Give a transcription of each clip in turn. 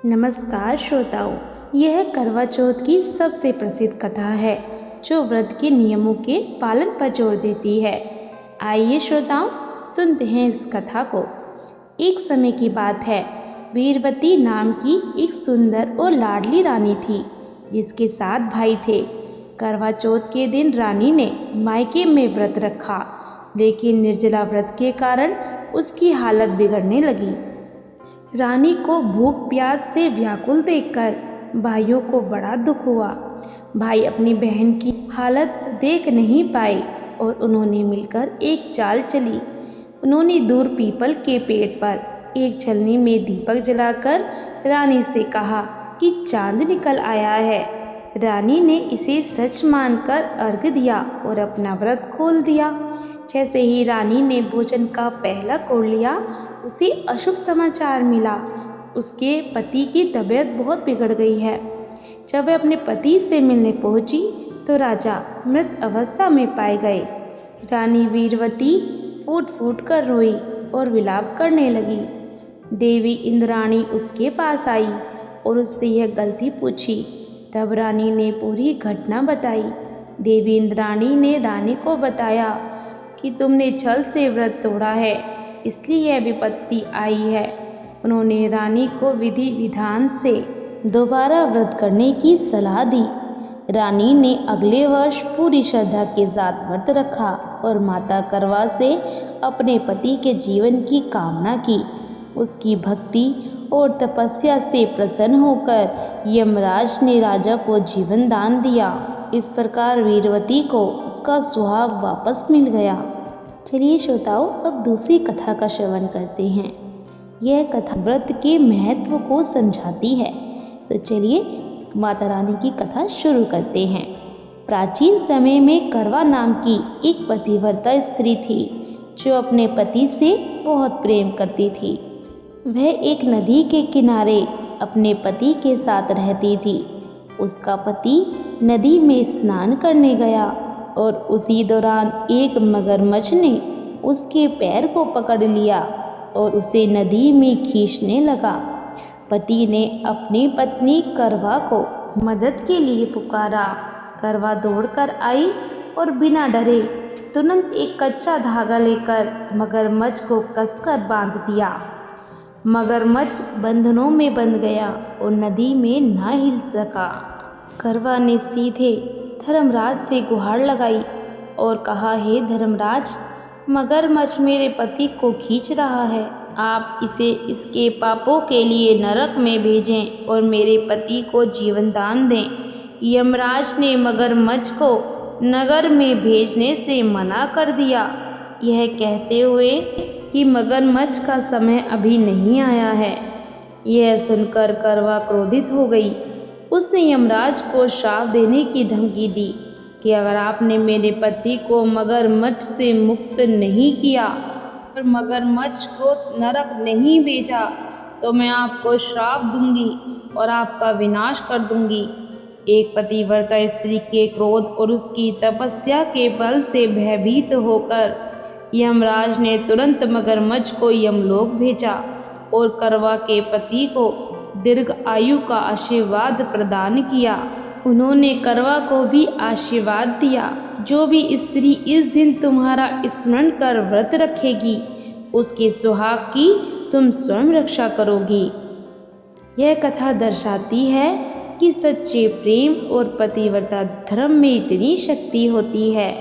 नमस्कार श्रोताओं, यह करवा चौथ की सबसे प्रसिद्ध कथा है जो व्रत के नियमों के पालन पर जोर देती है। आइए श्रोताओं, सुनते हैं इस कथा को। एक समय की बात है, वीरवती नाम की एक सुंदर और लाडली रानी थी जिसके 7 भाई थे। करवा चौथ के दिन रानी ने मायके में व्रत रखा, लेकिन निर्जला व्रत के कारण उसकी हालत बिगड़ने लगी। रानी को भूख प्यास से व्याकुल देखकर भाइयों को बड़ा दुख हुआ। भाई अपनी बहन की हालत देख नहीं पाए और उन्होंने मिलकर एक चाल चली। उन्होंने दूर पीपल के पेड़ पर एक छलनी में दीपक जलाकर रानी से कहा कि चांद निकल आया है। रानी ने इसे सच मानकर अर्घ दिया और अपना व्रत खोल दिया। जैसे ही रानी ने भोजन का पहला कोड़ लिया, उसे अशुभ समाचार मिला। उसके पति की तबीयत बहुत बिगड़ गई है। जब वह अपने पति से मिलने पहुंची तो राजा मृत अवस्था में पाए गए। रानी वीरवती फूट फूट कर रोई और विलाप करने लगी। देवी इंद्राणी उसके पास आई और उससे यह गलती पूछी। तब रानी ने पूरी घटना बताई। देवी इंद्राणी ने रानी को बताया कि तुमने छल से व्रत तोड़ा है, इसलिए यह विपत्ति आई है। उन्होंने रानी को विधि विधान से दोबारा व्रत करने की सलाह दी। रानी ने अगले वर्ष पूरी श्रद्धा के साथ व्रत रखा और माता करवा से अपने पति के जीवन की कामना की। उसकी भक्ति और तपस्या से प्रसन्न होकर यमराज ने राजा को जीवन दान दिया। इस प्रकार वीरवती को उसका सुहाग वापस मिल गया। चलिए श्रोताओं, अब दूसरी कथा का श्रवण करते हैं। यह कथा व्रत के महत्व को समझाती है। तो चलिए माता रानी की कथा शुरू करते हैं। प्राचीन समय में करवा नाम की एक पतिव्रता स्त्री थी जो अपने पति से बहुत प्रेम करती थी। वह एक नदी के किनारे अपने पति के साथ रहती थी। उसका पति नदी में स्नान करने गया और उसी दौरान एक मगरमच्छ ने उसके पैर को पकड़ लिया और उसे नदी में खींचने लगा। पति ने अपनी पत्नी करवा को मदद के लिए पुकारा। करवा दौड़कर आई और बिना डरे तुरंत एक कच्चा धागा लेकर मगरमच्छ को कसकर बांध दिया। मगरमच्छ बंधनों में बंध गया और नदी में ना हिल सका। करवा ने सीधे धर्मराज से गुहार लगाई और कहा, हे धर्मराज, मगरमच्छ मेरे पति को खींच रहा है। आप इसे इसके पापों के लिए नरक में भेजें और मेरे पति को जीवन दान दें। यमराज ने मगरमच्छ को नगर में भेजने से मना कर दिया, यह कहते हुए कि मगरमच्छ का समय अभी नहीं आया है। यह सुनकर करवा क्रोधित हो गई। उसने यमराज को श्राप देने की धमकी दी कि अगर आपने मेरे पति को मगरमच्छ से मुक्त नहीं किया और मगरमच्छ को नरक नहीं भेजा तो मैं आपको श्राप दूंगी और आपका विनाश कर दूंगी। एक पतिव्रता स्त्री के क्रोध और उसकी तपस्या के बल से भयभीत होकर यमराज ने तुरंत मगरमच्छ को यमलोक भेजा और करवा के पति को दीर्घ आयु का आशीर्वाद प्रदान किया। उन्होंने करवा को भी आशीर्वाद दिया, जो भी स्त्री इस दिन तुम्हारा स्मरण कर व्रत रखेगी उसके सुहाग की तुम स्वयं रक्षा करोगी। यह कथा दर्शाती है कि सच्चे प्रेम और पतिव्रता धर्म में इतनी शक्ति होती है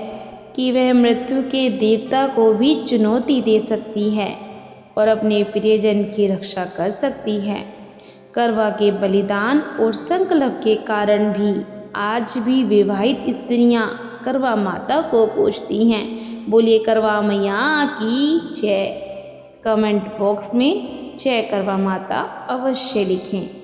कि वह मृत्यु के देवता को भी चुनौती दे सकती है और अपने प्रियजन की रक्षा कर सकती है। करवा के बलिदान और संकल्प के कारण भी आज भी विवाहित स्त्रियां करवा माता को पूजती हैं। बोलिए करवा मैया की जय। कमेंट बॉक्स में जय करवा माता अवश्य लिखें।